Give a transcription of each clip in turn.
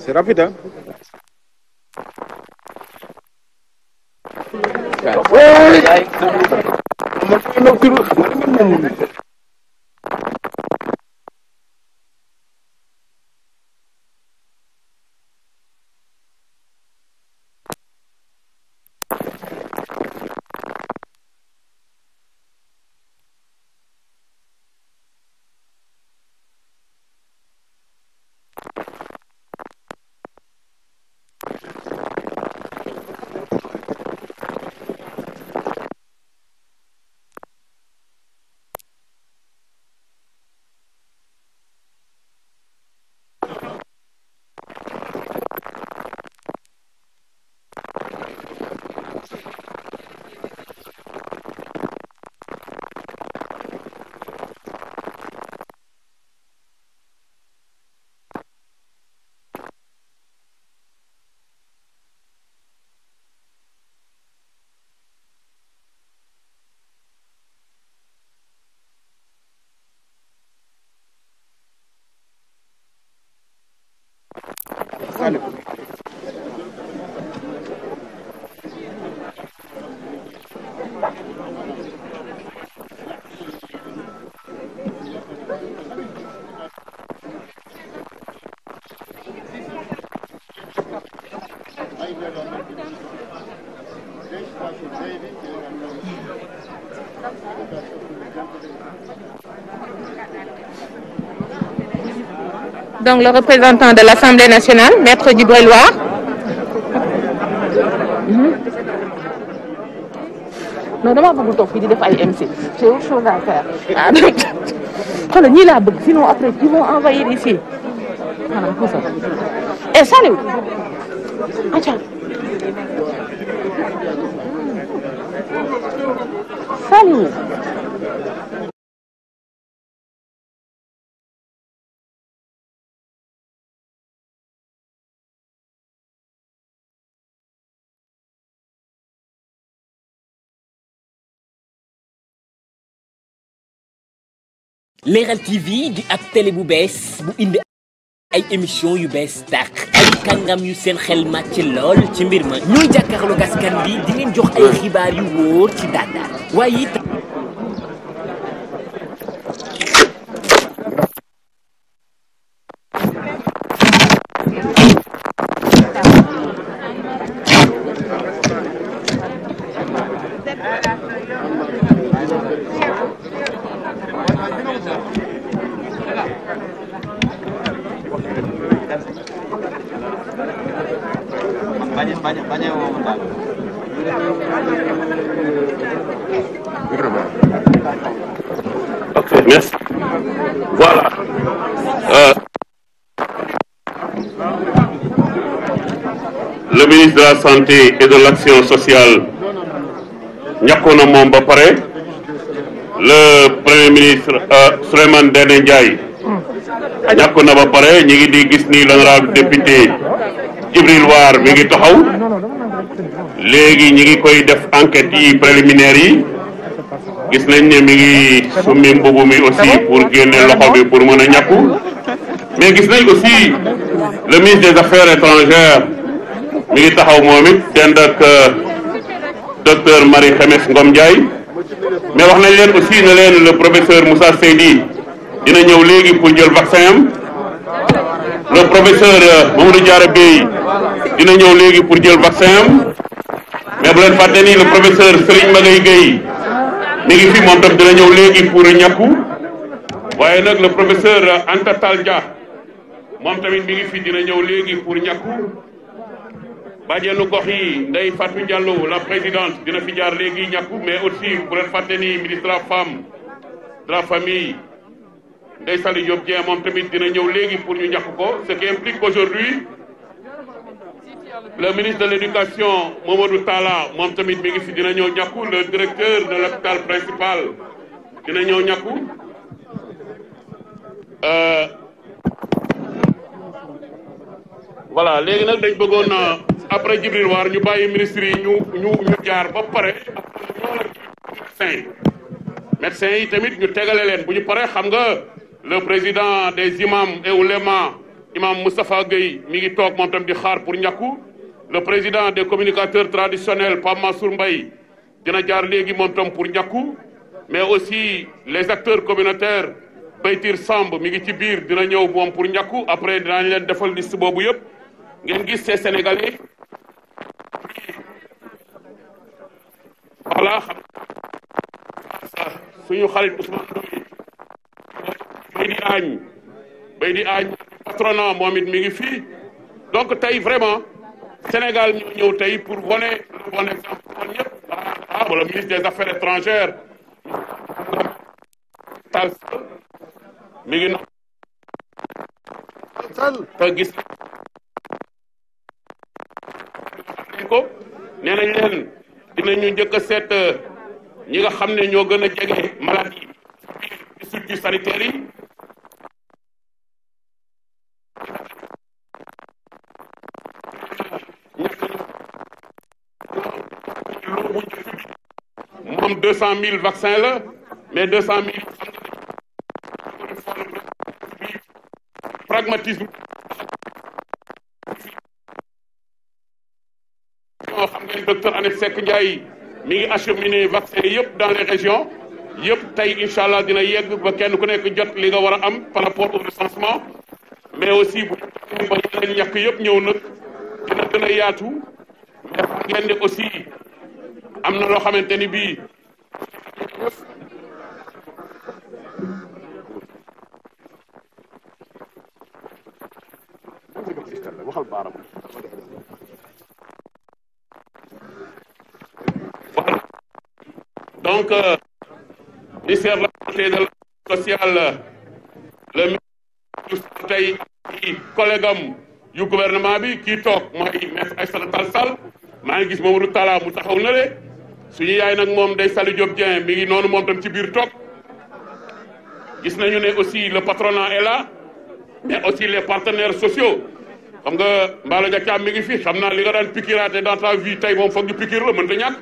C'est rapide, hein? Allez. Donc le représentant de l'Assemblée nationale, Maître Djibril War. Non, dama bëgg toog fii di def ay MC. J'ai autre chose à faire. Ah donc xoolal ñii laa bëgg sinon après ils vont envahir ici. Maanaam puusal. Eh Saliou. Acha. Saliou. Leral TV di ak télé bu bees bu indi ay émission yu bees tàq ay kàngam yu seen xel màcc lool ci mbir ma ñooy jàkkaarloo askan bi di leen jox ay xibaar yu wóor ci data waaye it Ok, merci. Voilà. Le ministre de la Santé et de l'Action sociale ñàkkoon na moom ba pare le premier ministre Souleymane Ndéné Ndiaye ñàkkoon na ba pare ñi ngi di gis ni l'honorable député Djibril War mi ngi taxaw léegi ñi ngi koy def enquête yi préliminaires yi gis nañ ne mi ngi summi mbubu mi aussi pour génne loxo bi pour mën a ñàkku mais gis nañ aussi le ministre des Affaires étrangères mi ngi taxaw moom it dend ak docteur Marie Khemesse Ngom Ndiaye mais wax nañ leen aussi ne leen le professeur Moussa Seydi dina ñëw léegi pour jël vaccin am le professeur Mamadou Diarra Bèye dina ñëw léegi pour jël vaccin am mais bu leen fàtte ni le professeur Serigne Magaye Gueye mi ngi fi moom tam dina ñëw léegi pour ñàkku waaye nag le professeur Anta Tall Dia moom tamit mi ngi fi dina ñëw léegi pour ñàkku bàjjenu gox yi Ndeye Fatou Diallo la présidente dina fi jaar léegi ñàkku mais aussi bu leen fàtte ni ministre de la femme de la famille Ndeye Saly Diop Dieng moom tamit dina ñëw léegi pour ñu ñàkku ko ce qui implique qu'aujourd'hui le ministre de l'éducation Mamadou Talla moom tamit mi ngi fi dina ñëw ñàkku le directeur de l'hôpital principal dina ñëw ñàkku voilà léegi nag dañ bëggoon après Djibril War ñu bàyyi ministre yi ñu jaar ba pare médecin yi tamit ñu tegale leen bu ñu paree xam nga le président des imams et oulémas imam Moustapha Gueye mi ngi toog moom tam di xaar pour ñàkku le président des communicateurs traditionnels Pape Mansour Mbaye dina jaar léegi moom tam pour ñàkku mais aussi les acteurs communautaires Baytir Samb mi ngi ci biir dina ñëw moom pour ñàkku après dinañ leen defal liste boobu yëpp ngeen gis ces Sénégalais voilà suñu xarit Ousmane Ndoye bay di aañ patronat moom it mi ngi fii donc tey vraiment Sénégal ñoo ñëw tey pour wane le bon exemple pour ñëpp wala ministre des affaires étrangères tal mi ngi te gis ko nee nañ leen dinañu njëkk a seet ñi nga xam ne ñoo gën a jege malade yi ci structure sanitaire yi moom 200 000 vaccins la mais 200 000 pragmatisme yoo xam ngeen docteur Annette Seck Ndiaye mi ngi acheminé vaccin yëpp dans les régions yëpp tey incha allah dina yegg ba kenn ku nekk jot li nga war a am par rapport au recensement mais aussi bu ba yeneen ñàkk yëpp ñëw nag dina gën a yaatu mais xam ngeen ne aussi am na loo xamante ni bii waxal baaram donc ministère de la santé et de la sociale le ministre tey collègue am yu gouvernement bi kii toog mooy maître Aïssata Tall Sall maa ngi gis Mamadou Talla mu taxaw na le suñu yaay nag moom day Sali Diop Dieng mi ngi noonu moom tam ci biir toog gis nañu ne aussi le patronat est là mais aussi les partenaires sociaux xam nga Mballo Dia Thiam mi ngi fi xam naa li nga daan pikiraate dans ta vie tey moom foog ñu pikir la mën ta ñàkk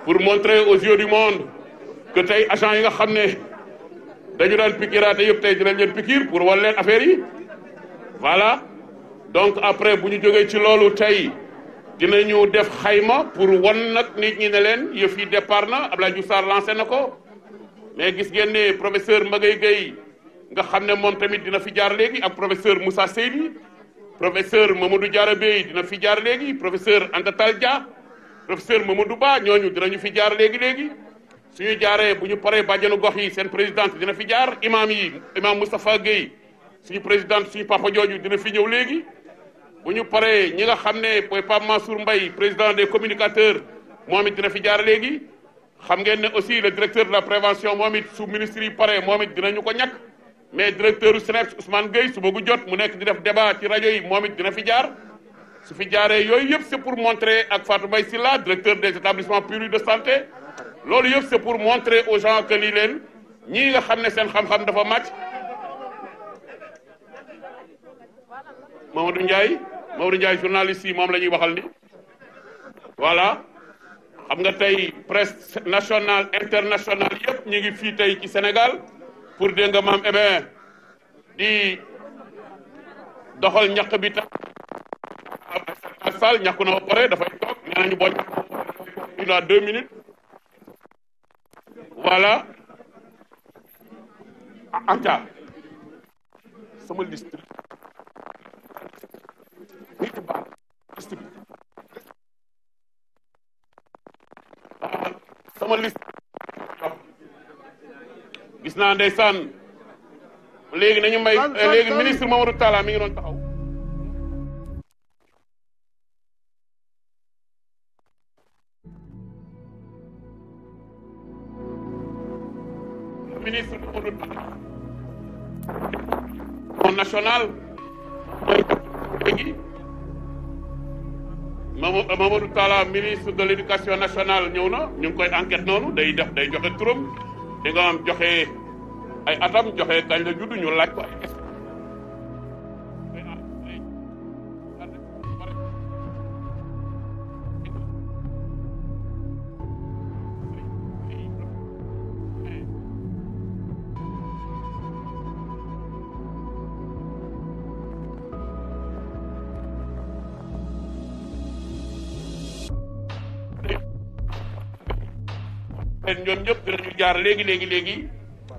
pour montrer aux yeux du monde que tey agent yi nga xam ne dañu daan pikiraate yëpp tey dinañ leen pikir pour wan leen affaire yi voilà donc après bu ñu jógee ci loolu tey dinañu def xayma pour wan nag nit ñi ne leen yëf yi départ na Abdoulaye Diouf Sarr lancé na ko mais gis ngeen ne professeur Magaye Gueye nga xam ne moom tamit dina fi jaar léegi ak professeur Moussa Seydi professeur Mamadou Diarra Bey dina fi jaar léegi professeur Anta Tall Dia professeur Mamadou Ba ñooñu dinañu fi jaar léegi suñu jaaree bu ñu paree bàjjenu gox yi seen présidente dina fi jaar imam yi imam Moustapha Gueye suñu présidente suñu papa jooju dina fi ñëw léegi bu ñu paree ñi nga xam ne mooy Pape Mansour Mbaye président des communicateurs moom it dina fi jaar léegi xam ngeen ne aussi le directeur de la prévention moom it su ministre yi paree moom it dinañu ko ñàkk mais directeur u SNEIPS Ousmane Gueye suba gu jot mu nekk di def débat ci rajo yi moom it dina fi jaar su fi jaaree yooyu yëpp c'est pour montrer ak Fatou Mbaye Sylla directeur des établissements publics de santé loolu yëpp c'est pour montrer aux gens que lii leen ñii nga xam ne seen xam-xam dafa màcc Mamadou Ndiaye journaliste yi moom la ñuy waxal ni voilà xam nga tey presse nationale internationale yëpp ñu ngi fii tey ci Sénégal pour dégg nga maam di doxal ñàkk bi tax Sall ñàkku na ba pare dafay toog nee nañu boo il a 2 minutes voilà Anta sama liste nit baax liste bi sama liste gis naa ndeysaan léegi nañu may léegi ministre Mamadou Talla mi ngi doon taxaw ministre Mamadou Talla national léegi Mamadou Talla ministre de l'éducation nationale ñëw na ñu ngi koy enquête noonu day joxe turam di nga am joxe ay atam joxe kañ la judd ñu laaj ko ay ñoom ñëpp dinañu jaar léegi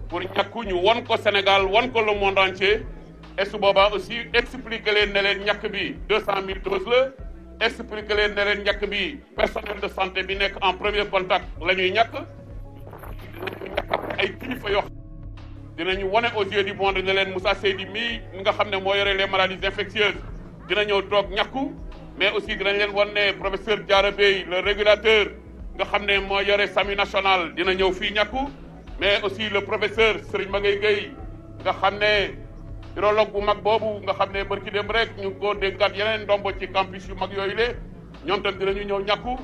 pour ñàkku ñu won ko Sénégal won ko le monde entier et su boobaa aussi expliquer leen ne leen ñàkk bi 200 000 doses la expliquer leen ne leen ñàkk bi personnel de santé bi nekk en premier contact la ñuy ñàkk ay kilifa yoo dinañu wane aux yeux du monde ne leen Moussa Seydi mii nga xam ne moo yore les maladies infectieuses dina ñëw toog ñàkku mais aussi dinañ leen wan ne professeur Diarra Bèye le régulateur nga xam ne moo yore SAMU national dina ñëw fii ñàkku mais aussi le professeur Serigne Magaye Gueye nga xam ne urologue bu mag boobu nga xam ne barki dem rek ñu ko déggaat yeneen ndombo ci campus yu mag yooyu le ñoom tam dinañu ñëw ñàkku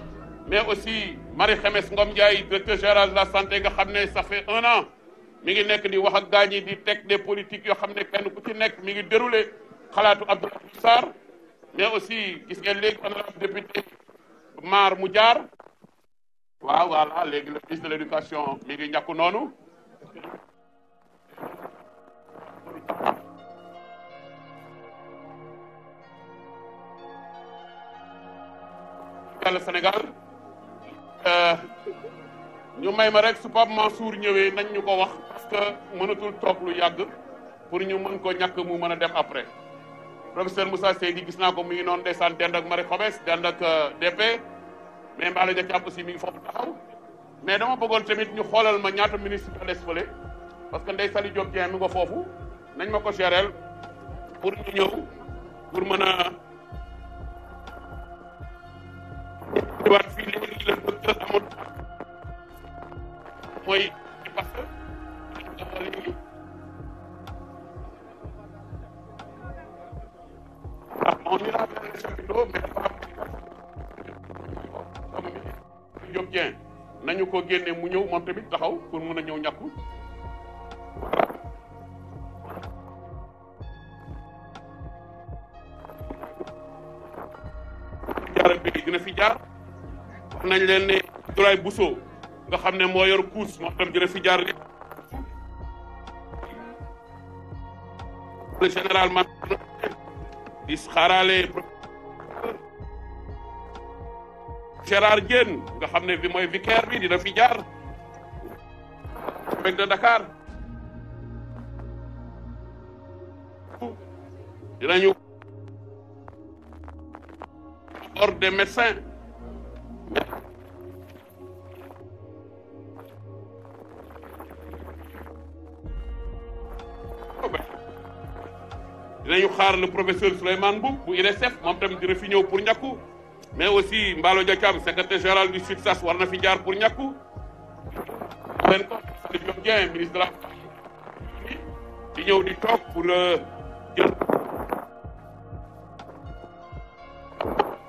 mais aussi Marie Khemesse Ngom Ndiaye directeur général de la santé nga xam ne ça fait 1 an mi ngi nekk di wax ak gaañ yi di teg des politiques yoo xam ne kenn ku ci nekk mi ngi déroulé xalaatu Abdoulaye Diouf Sarr mais aussi gis ngeen léegi honorable député Mar mu jaar waaw voilà léegi le ministre de l'éducation mi ngi ñàkku noonu yàlla Sénégal ñu may ma rek su Pape Mansour ñëwee nañ ñu ko wax parce que mënatul toog lu yàgg pour ñu mën ko ñàkk mu mën a dem après professeur Moussa Seydi gis naa ko mi ngi noonu ndeysaan dend ak Marie Khemesse dend ak DP mais Mballo Dia Thiam aussi mi ngi foofu taxaw mais dama bëggoon tamit ñu xoolal ma ñaata ministre ba des fële parce que Ndeye Saly Diop Dieng mi nga foofu nañ ma ko géreel pour ñu ñëw pour mën a waat fii léegi le docteur Amadou mooy ci parce que léegi on ira vers les chapiteaux mais dafa am Diop Dieng nañu ko génne mu ñëw moom tamit taxaw pour mun a ñëw ñàkku Diarra Bèye dina fi jaar wax nañ leen ne Abdoulaye Bousso nga xam ne moo yor kuus moom tam dina fi jaar li le général man di xaaraale Gérard Diène nga xam ne bi mooy vicaire bi dina fi jaar avec de Dakar dinañu ordre des médecins dinañu xaar le professeur Souleymane Mboup bu IRSF moom tamit dina fi ñëw pour ñàkku mais aussi Mballo Dia Thiam secrétaire général du SUTSAS war na fi jaar pour ñàkku leen ko Saly Diop Dieng ministre de la di ñëw di toog pour jël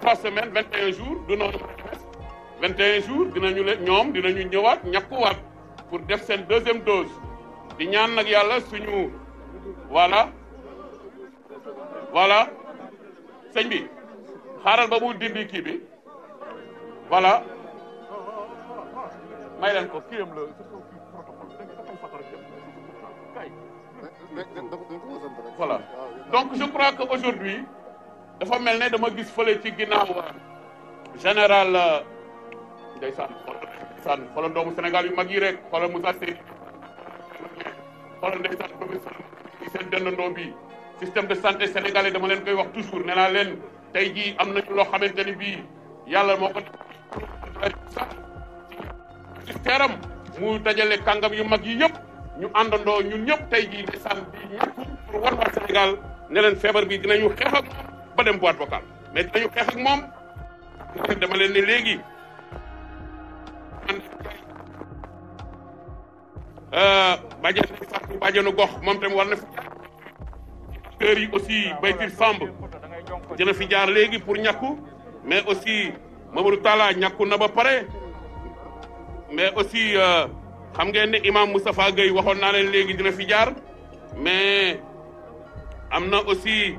3 semaines 21 jours du noonu 21 jours dinañu leen ñoom dinañu ñëwaat ñàkkuwaat pour def seen 2e dose di ñaan nag yàlla suñu voilà sëñ bi xaaral ba mu dindi kii bi voilà may leen ko kii am la voilà donc je crois que aujourd'hui dafa mel ne dama gis fële ci ginnaaw général ndeysaan xoolal doomu Sénégal yu mag yi rek xoolal Moussa Seydi xoolal ndeysaan professeur seen dendandoo bi système de santé sénégalais dama leen koy wax toujours nee naa leen tey jii am nañu loo xamante ni bii yàlla moo ko système am mu dajale kàngam yu mag yi yëpp ñu àndandoo ñun ñëpp tey jii ndeysaan bi ñàkku pour war waa Sénégal ne leen feebar bi dinañu xeex ak moom ba dem boîte vocale mais dinañu xeex ak moom dama leen ne léegi bàjjenu gox moom tamit war na fi acteurs yi aussi Baytir Samb dina fi jaar léegi pour ñàkku mais aussi Mamadou Talla ñàkku na ba pare mais aussi xam ngeen ne imam Moustapha Gueye waxoon naa leen léegi dina fi jaar mais am na aussi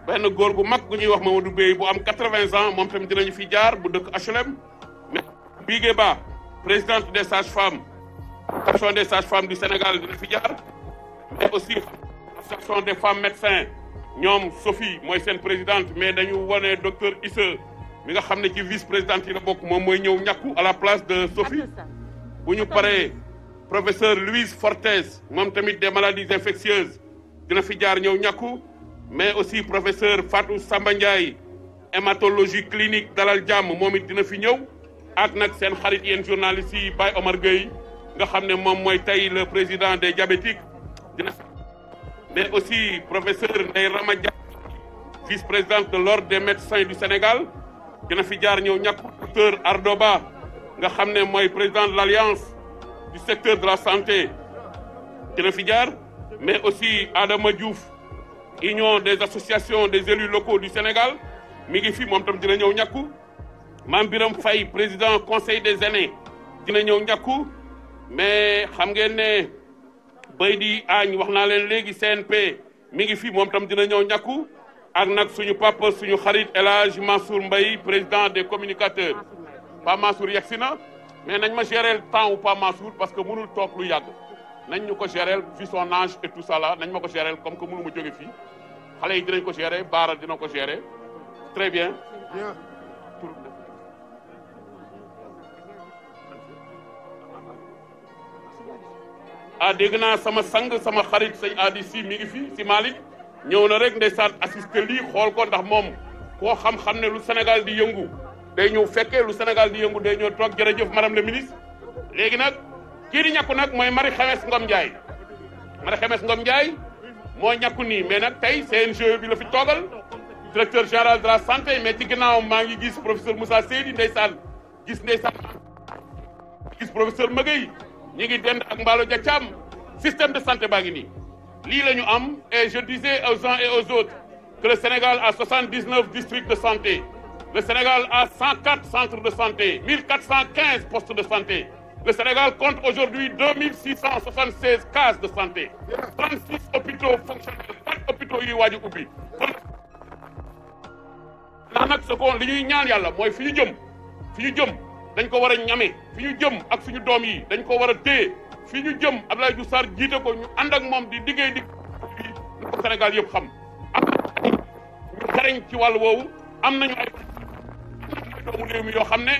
benn góor gu mag gu ñuy wax Mamadou Bey bu am 80 ans moom tamit dinañu fi jaar bu dëkk HLM mais Bigué Ba présidente des sages-femmes association des sages-femmes du Sénégal dina fi jaar mais aussi association des femmes médecins ñoom Sophie mooy seen présidente mais dañu wane docteur Issa mi nga xam ne ci vice présidente yi la bokk moom mooy ñëw ñàkku à la place de Sophie bu ñu paree professeur Louise Fortes moom tamit des maladies infectieuses dina fi jaar ñëw ñàkku mais aussi professeur Fatou Samba Ndiaye hématologie clinique dalal jàmm moom it dina fi ñëw ak nag seen xarit yéen journalistes yi Baye Omar Gueye nga xam ne moom mooy tey le président des diabétiques dina mais aussi professeur Ndeye Rama Dia vice-présidente de l'ordre des médecins du Sénégal dina fi jaar ñëw ñàkku docteur Ardoba nga xam ne mooy président de l'alliance du secteur de la santé dina fi jaar mais aussi Adama Diouf union des associations des élus locaux du Sénégal mi ngi fi moom tam dina ñëw ñàkku Mame Biram Faye président conseil des aînés dina ñëw ñàkku mais xam ngeen ne bay di añ wax naa leen léegi CNP mi ngi fi moom tam dina ñëw ñàkku ak nag suñu papa suñu xarit El Hadj Mansour Mbaye président des communicateurs Pa Mansour yegsi na mais nañ ma gérer temps wu Pa Mansour parce que mënul toog lu yàgg nañ ñu ko gérer vu son âge et tout ça là nañ ma ko gérer comme que mënu ma jóge fii xale yi dinañ ko gérer Baara dina ko gérer très bien. ah dégg naa sama sang sama xarit sëñ Adi si mi ngi fi si Malick ñëw na rek ndeysaan assister lii xool ko ndax moom koo xam-xam ne lu Sénégal di yëngu day ñëw fekkee lu Sénégal di yëngu day ñëw toog jërëjëf madame le ministre. léegi nag kii di ñàkku nag mooy Marie Khemesse Ngom Ndiaye Marie Khemesse Ngom Ndiaye moo ñàkku nii mais nag tey CNG bi la fi toogal directeur général de la santé mais ci ginnaaw maa ngi gis professeur Moussa Seydi ndeysaan gis professeur Magueye ñi ngi dend ak Mballo Dia Thiam système de santé baa ngi nii lii la ñu am et je disais aux uns et aux autres que le Sénégal a 79 districts de santé le Sénégal a 104 centres de santé 1415 postes de santé le Sénégal compte aujourd'hui 2676 cases de santé 36 hôpitaux fonctionnels 4 hôpitaux yuy waaju ubbi ndax nag ce qu'on li ñuy ñaan yàlla mooy fi ñu jëm dañ ko war a ñame fi ñu jëm ak suñu doom yi dañ ko war a téye fi ñu jëm Abdoulaye Diouf Sarr jiite ko ñu ànd ak moom di liggéey di lu ko Sénégal yëpp xam am na ñu xarañ ci wàllu woowu am nañu ay doomu réew mi yoo xam ne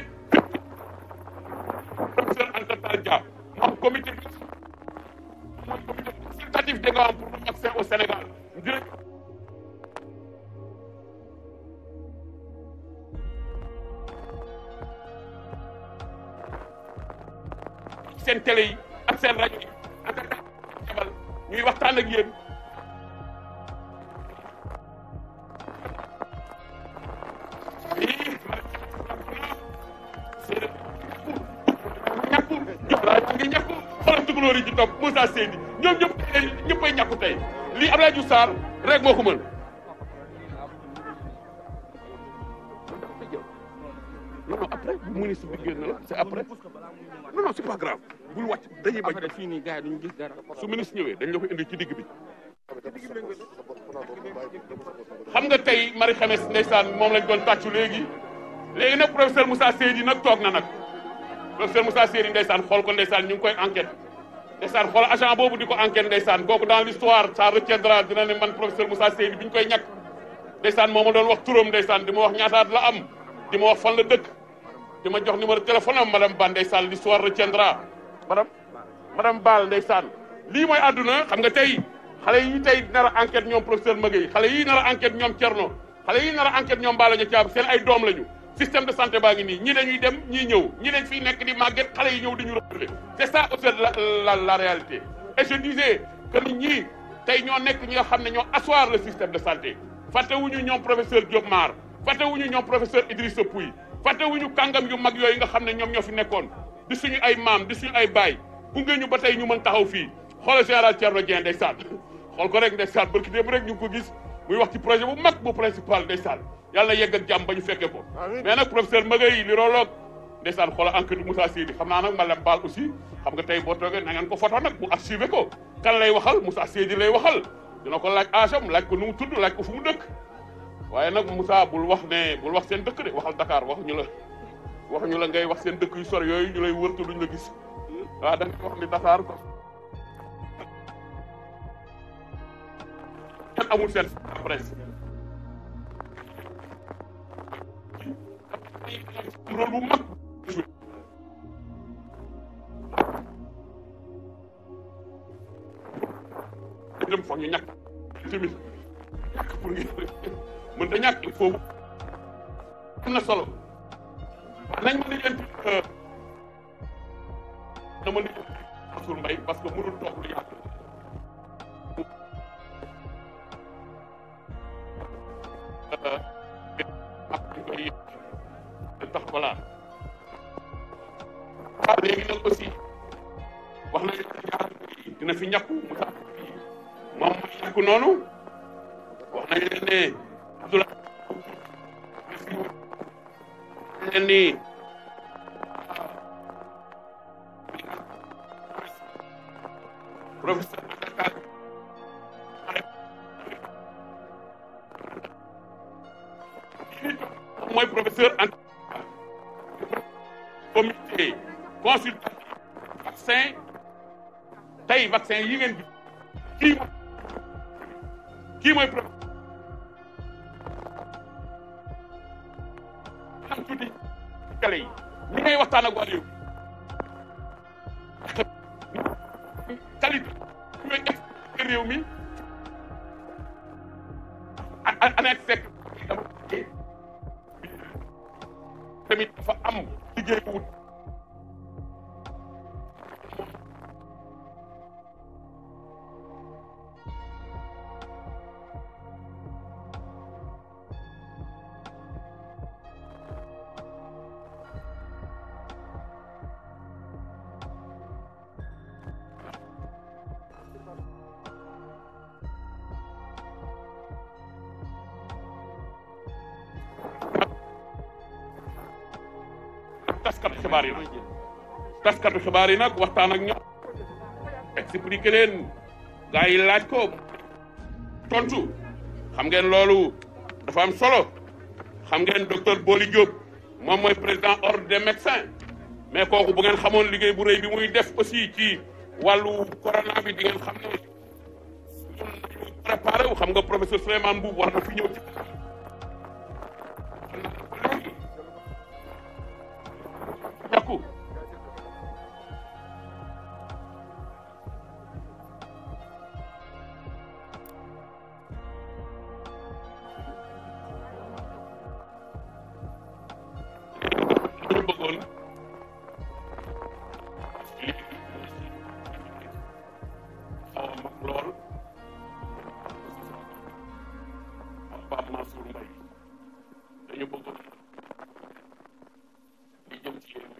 professeur Anta Tall Dia moom comité consultatif des grands pour le vaccin au Sénégal seen télé yi ak seen rajo yi ak jabal ñuy waxtaan ak yéen ñàkku jox laa ngi ñàkku xoolal tukulóor yi ci topp Moussa Seydi ñoom ñëppay ñàkku tey lii Abdoulaye Diouf Sarr rek moo ko mën non non après bu ministre bi génn la c'est après non non c'est pas grave bul wàcc dañuy bañ fii nii gars yi duñu gis dara su ministre ñëwee dañ la ko indi ci digg bi xam nga tey Marie Khemesse ndeysaan moom lañ doon tàccu léegi nag professeur Moussa Seydi nag toog na nag professeur Moussa Seydi ndeysaan xool ko ndeysaan ñu ngi koy enquête ndeysaan xool agent boobu di ko enquête ndeysaan kooku dans l'histoire ça retiendra dina ne man professeur Moussa Seydi bi ñu koy ñàkk ndeysaan moo ma doon wax turam ndeysaan di ma wax ñaataat la am di ma wax fan la dëkk di ma jox numéro téléphone am madame Ba ndeysaan l'histoire retiendra madame Baal ndeysaan lii mooy àdduna xam nga tey xale yi tey nar a enquête ñoom professeur Magueye xale yi nar a enquête ñoom Thierno xale yi nar a enquête ñoom Mballo Dia Thiam seen ay doom lañu système de santé baa ngi nii ñii dañuy dem ñii ñëw ñii dañ fiy nekk di màgget xale yi ñëw di ñu recruter c'est ça aussi la réalité et je disais que nit ñi tey ñoo nekk ñi nga xam ne ñoo asseoir le système de santé fàttewuñu ñoom professeur Diop Mar fàttewuñu ñoom professeur Idrissa Pouye fàttewuñu kàngam yu mag yooyu nga xam ne ñoom ñoo fi nekkoon di suñu ay maam di suñu ay baay gunge ñu ba tey ñu mën taxaw fii xoolal général Thierno Dieng ndeysaan xool ko rek ndeysaan barki démb rek ñu ngi ko gis muy wax ci projet bu mag bu principal ndeysaan yàlla na yegg ak jàmm ba ñu fekkee ko mais nag professeur Magueye l'urologue ndeysaan xoolal enquête Moussa Seydi xam naa nag Malem Baal aussi xam nga tey boo toogee na ngeen ko photo nag mu archivé ko kan lay waxal Moussa Seydi lay waxal dina ko laaj âge am laaj ko nu mu tudd laaj ko fu mu dëkk waaye nag Moussa bul wax seen dëkk de waxal Dakar waxuñu la ngay wax seen dëkk yu sori yooyu ñu lay wërtu duñ la gis waaw da nga wax ni Dakar ko kenn amul seen presse rôle bu mag faut am na solo nañ ma lijjanti na ma lijjanti Mansour Mbaye parce que mënul toog lu yàgg tax voilà waaw léegi nag aussi wax nañu dina fi ñàkku mu tax moom mooy ñàkku noonu wax nañu leen ne Abdoulaye leen ni professeur mooy professeur en comité consultatif vaccin tey vaccin yi ngeen bi kii mooy professeur am tuuti kale yi ñi ngay waxtaan ak waa réew qualité ñooy expliqué réew mi anek fekk tamit dafa am liggéey bu wut taskatu xibaar yi nag waxtaan ak ñoom expliqué leen gars yi laaj ko tontu xam ngeen loolu dafa am solo xam ngeen docteur Boli Diop moom mooy président ordre des médecins mais kooku bu ngeen xamoon liggéey bu rëy bi muy def aussi ci wàllu corona bi di ngeen xam ne préparé wu xam nga professeur Souleymane Mboup war na fi ñëw ci ñàkku ñu bëggoon xaw a mag lool ak Pape Mansour Mbaye dañu bëggoon di jëm ci yéen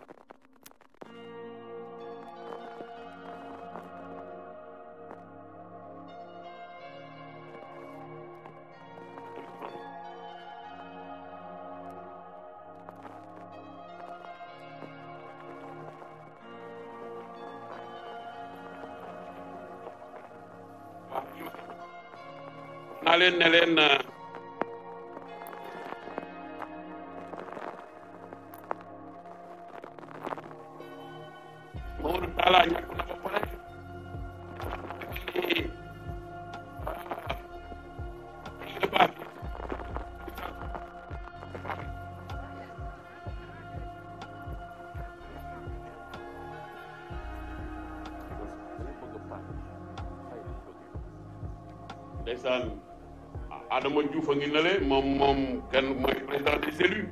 naa leen ne leen Mamadou Talla ñàkk na ba pare ndeysaan Adama Diouf a ngi nale moom kenn mooy président des élus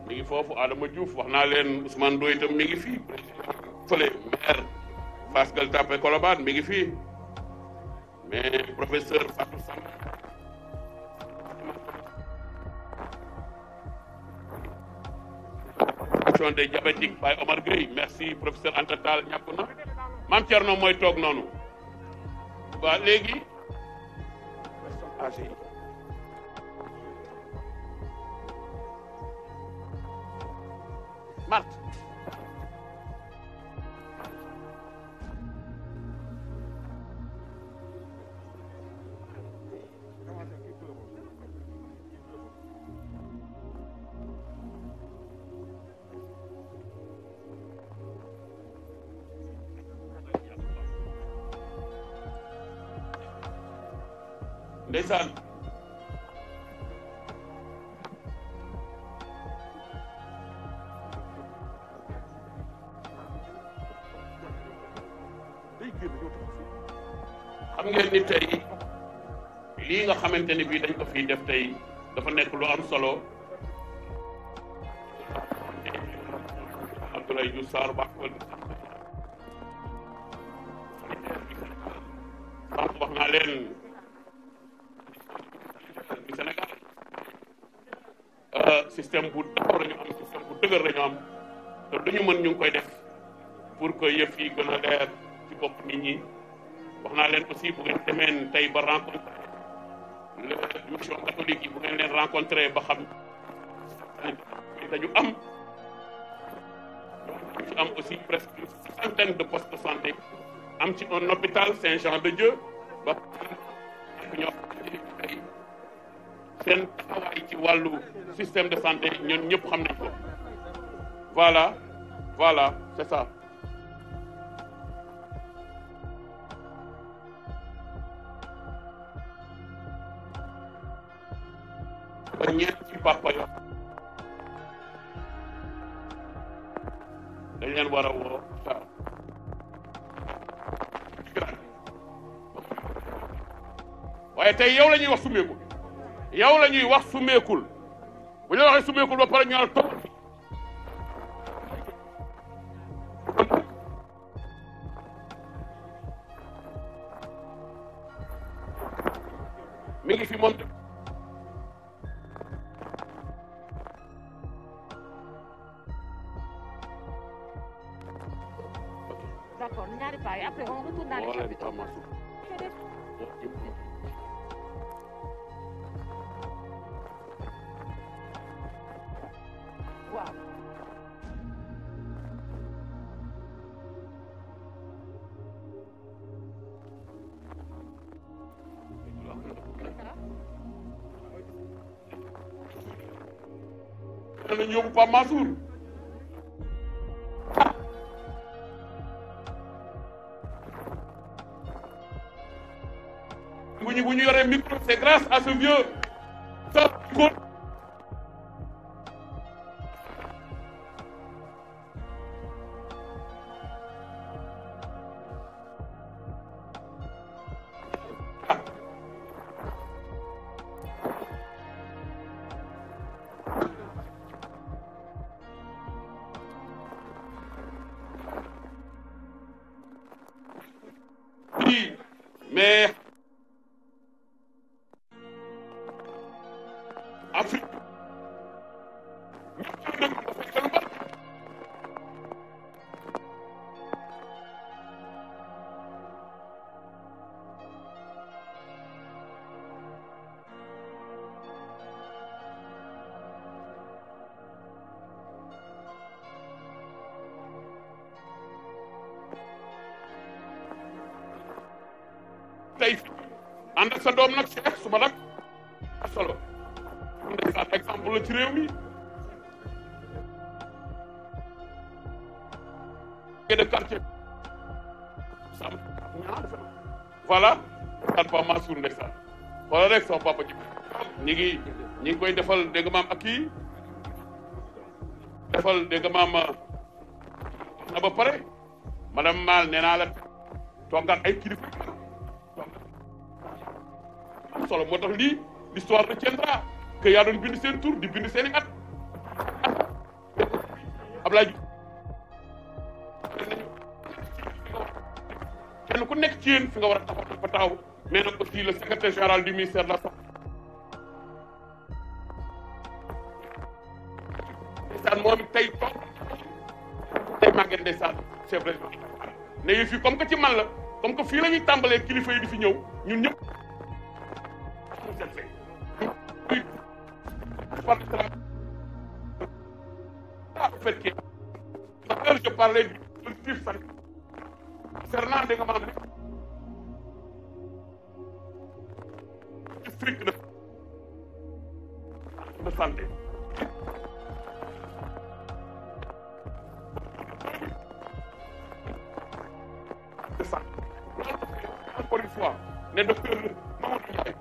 mi ngi foofu Adama Diouf wax naa leen Ousmane Ndoye itam mi ngi fii président fële maire Fass Gueule Tapée Colobane mi ngi fii mais professeur Fatou Samba action des diabétiques Baye Omar Gueye merci professeur Anta Tall ñàkk na Mame Thierno mooy toog noonu waaw léegi Marthe ndeysaan xam ngeen ni tey lii nga xamante ni bii dañ ko fii def tey dafa nekk lu am solo Abdoulaye Diouf Sarr wax naa leen du Sénégal système bu taxaw lañu am système bu dëgër lañu am te duñu mën ñu ngi koy def pour que yëf yi gën a leer ci bopp nit ñi wax naa leen aussi bu ngeen demeen tey ba rencontré mission catholique yi bu ngeen leen rencontré ba xam dañu am aussi presque une centaine de postes de santé am ci un hôpital Saint-Jean-de-Dieu ba ñoo seen taxawaay ci wàllu système de santé ñun ñëpp xam nañ ko voilà c'est ça. ba ñeent ci papa yo dañ leen war a woo waaye tey yow la ñuy wax sumeekul yow la ñuy wax sumeekul bu ñu waxee sumeekul ba pare ñu naan toog mi ngi fi moom d'accord ñaari paa yi après on retourne dans les chapiteaux. waaw. danañ yóbbu Pape Mansour. bu ñu yoree micro c'est grâce à ce vieux ça mais Afrique tey ànd ak sa doom nag Cheikh suba nag solo ndeysaan exemple la ci réew mi de quartier sam ñaa defe na voilà kan Pa Mansour ndeysaan xoolal rek sama papa ji ñi ngi koy defal dégg nga maam ak kii defal dégg nga maam na ba pare madame Mal nee naa la toogaat ay kilifa solo moo tax lii l'histoire retiendra que yaa doon bind seen tur di bind seen i at Ablaye kenn ku nekk ci yéen fi nga war a taxaw fa taxaw mais nag aussi le secrétaire général du ministère de la santé ndeysaan moom tey toog tey màggeen ndeysaan c'est vrai ne yi fii comme que ci man la comme que fii la ñuy tàmbalee kilifa yi di fi ñëw ñun ñëpp je parlais du dispositif sanitaire concernant des district de santé. De santé. Encore une fois, les docteurs Mamadou Ndiaye.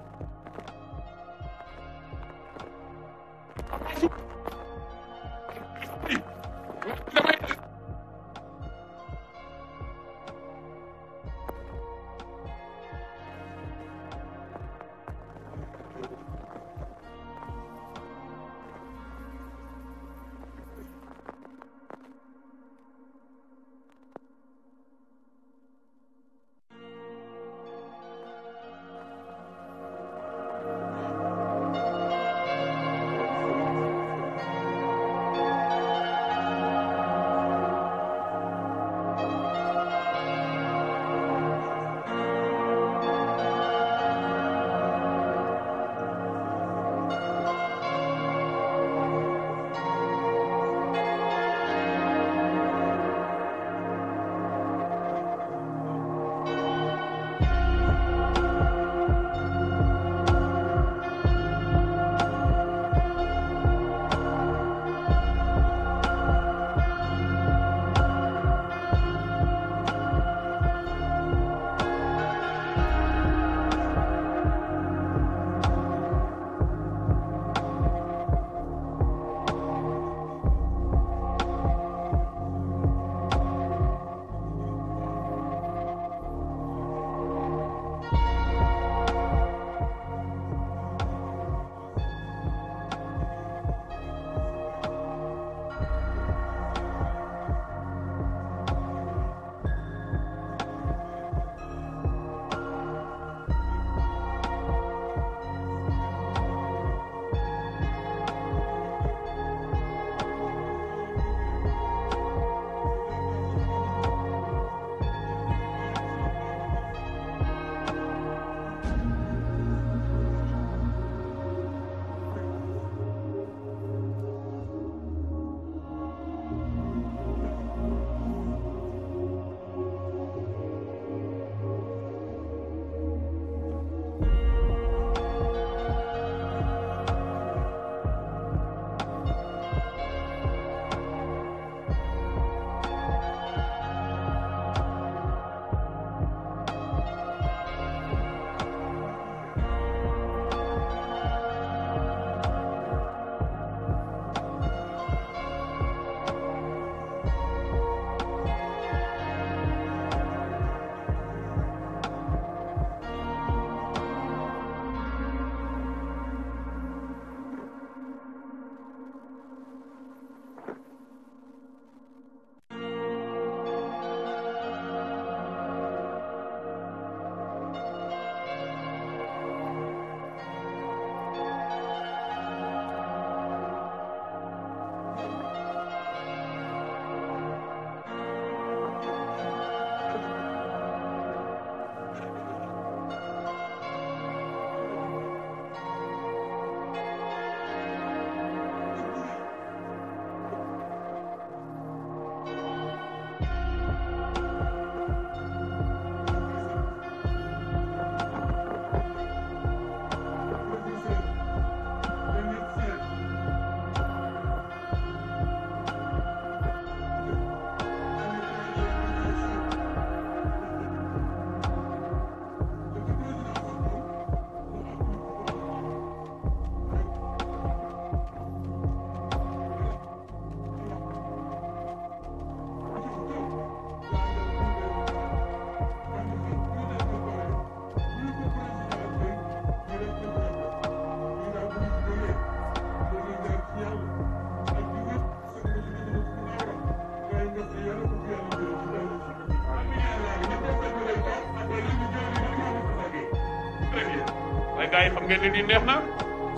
ngeen ni di neex na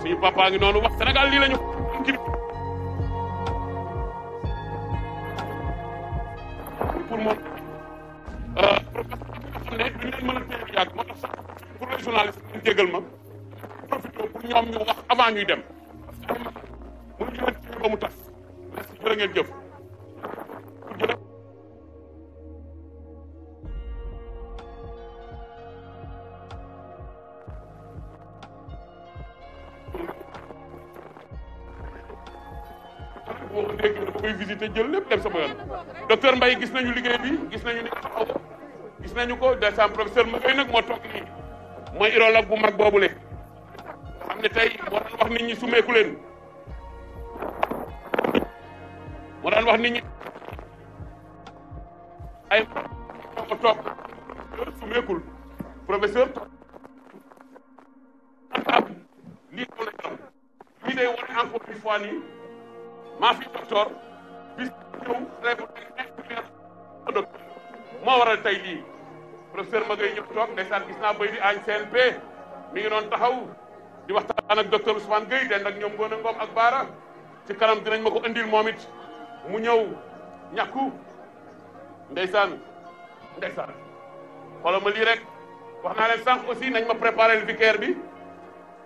suñu papa ngi noonu wax Sénégal lii la ñu pour moom xam ne duñ leen mën a téye yàgg moo tax sax pour les journalistes ñu jégal ma profité pour ñoom ñu wax avant ñuy dem mënu ñu leen téye ba mu tas merci jërë ngeen jëf boo ko déggee dafa koy visité jël lépp dem sama yoon docteur Mbaye gis nañu liggéey bi gis nañu ni taxaw gis nañu ko desam professeur Mbaye nag moo toog nii mooy urologue bu mag boobule xam ne tey moo daan wax nit ñi sumeeku leen moo daan wax nit ñi ay ko toog sumeekul professeur lii ko la yaram lii day wane encore une fois nii maa fi docteur bis ñëw infirmière docteur moo waral tey lii professeur Maguette ñëpp toog ndeysaan gis naa bay di añ CNP mi ngi doon taxaw di waxtaan ak docteur Ousmane Gueye den ak ñoom Ngone Ngom ak Baara ci kanam dinañ ma ko indil moom it mu ñëw ñàkku ndeysaan xoolal ma lii rek wax naa leen sànq aussi nañ ma préparé le vicaire bi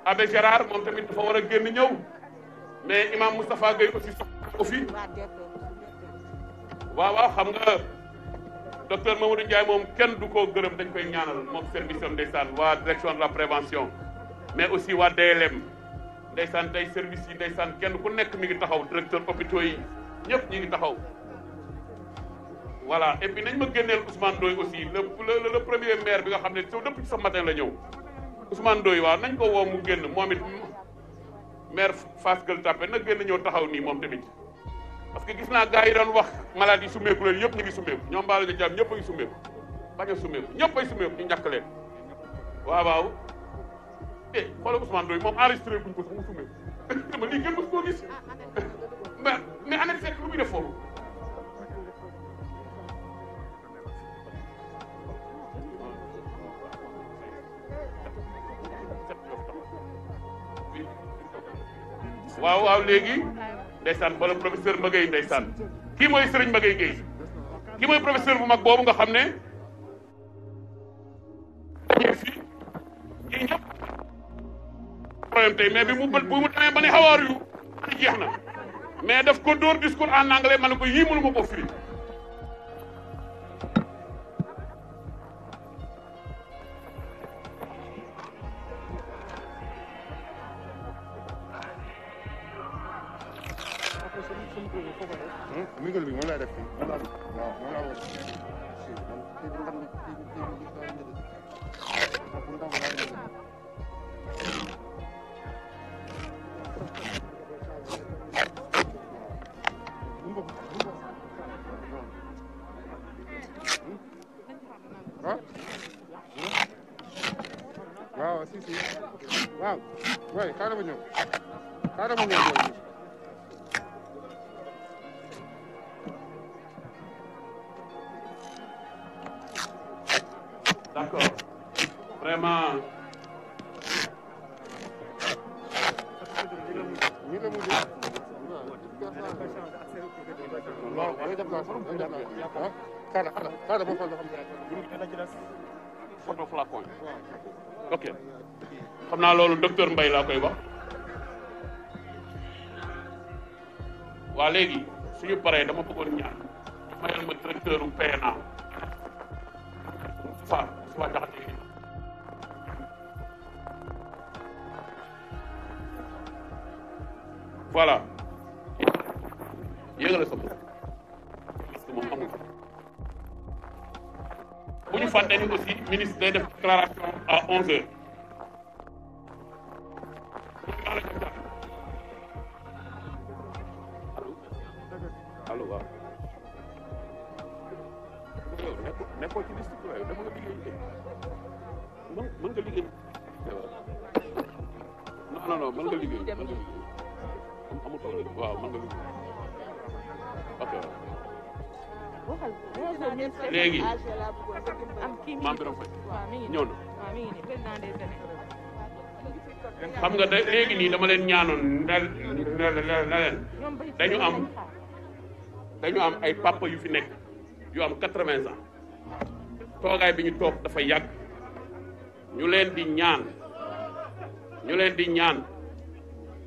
Abbé Gérard moom tamit dafa war a génn ñëw mais imam Moustapha Gueye aussi ko fi waaw xam nga docteur Mamadou Ndiaye moom kenn du ko gërëm dañ koy ñaanal moom service am ndeysaan waa direction de la prévention mais aussi waa DLM ndeysaan tey service yi ndeysaan kenn ku nekk mi ngi taxaw directeur hôpitaux yi ñëpp ñi ngi taxaw voilà et puis nañ ma génneel Ousmane Ndoye aussi le premier maire bi nga xam ne depuis ce matin la ñëw Ousmane Ndoye waaw nañ ko woo mu génn moom it maire Fass Gueule Tapée na génn ñëw taxaw nii moom tamit parce que gis naa gars yi doon wax maladie sumeeku leen yëpp ñu ngi sumeeku ñoom baal nga jàmm ñëpp a ngi sumeeku bañ a sumeeku ñëpp ay sumeeku ñu ñàkk leen waaw xoolal Ousmane Ndoye moom enregistré buñ ko sax mu sumeeku dama lii gën mos koo gis mais Annette Seck lu muy def foofu waaw léegi ndeysaan wala professeur Maguette ndeysaan kii mooy Serigne Maguette Gueye kii mooy professeur bu mag boobu nga xam ne fii ñii ñëpp problème tey mais bi mu demee ba ne xawaar yu jeex na mais daf ko dóor discours en anglais ma ne ko yii mënu ma ko firi mingol bi moom laa def fii waaw moom laa wax waaw si waaw waay xaaral ma ñëw d'accord vraiment ñi la mujj waaw day déplacé xaaral ma xool ba xam photo flacon ok xam naa loolu docteur Mbaye laa koy wax waa léegi suñu paree dama bëggoon ñaan mayal ma directeur u PNA Moustapha Diakhaté voilà yéegale sa bopp parce que moom amul bu ñu fàtte ni aussi ministre day def déclaration à 11h. allo waaw. yow nekkoo ci liste bi waaye dama nga liggéey mën nga liggéey. non mën nga liggéey amul problème waaw mën nga liggéey ok. léegi maam Birame Faye ñëw na. xam nga léegi nii dama leen ñaanoon ne leen dañu am ay papa yu fi nekk yu am 80 ans toogaay bi ñu toog dafa yàgg ñu leen di ñaan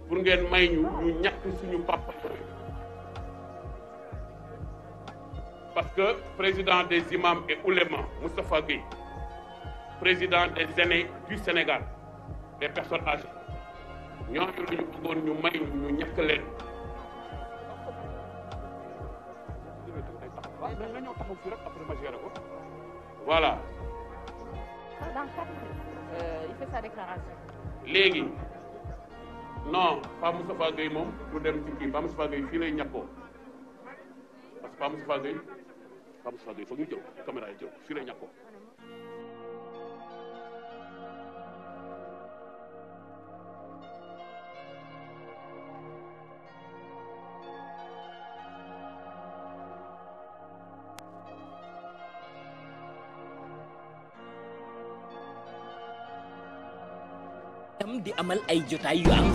pour ngeen may ñu ñàkk suñu papa parce que président des imams et oulémas Moustapha Gueye président des aînés du Sénégal des personnes âgées ñooñu la ñu bëggoon ñu may ñu ñàkk leen. Voilà. Il fait sa déclaration. léegi non Pape Moustapha Gueye moom du dem ci kii Pape Moustapha Gueye fii lay ñàkkoo parce que Pape Moustapha Gueye foog ñu jël caméra yi jël fii lay ñàkkoo. di amal ay jotaay yu am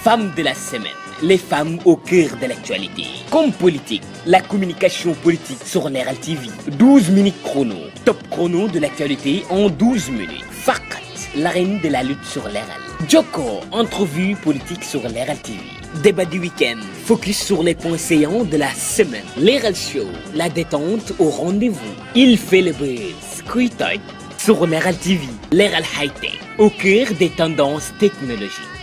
femmes de la semaine, les femmes au cœur de l'actualité. Comme politique, la communication politique sur Leral TV. 12 minutes chrono, top chrono de l'actualité en 12 minutes. Fakat, l'arène de la lutte sur Leral. Joko, entrevue politique sur Leral TV. Débat du week-end, focus sur les points saillants de la semaine. Leral Show, la détente au rendez-vous. Il fait le buzz. Kuy toj sur Leral TV. Leral High Tech, au cœur des tendances technologiques.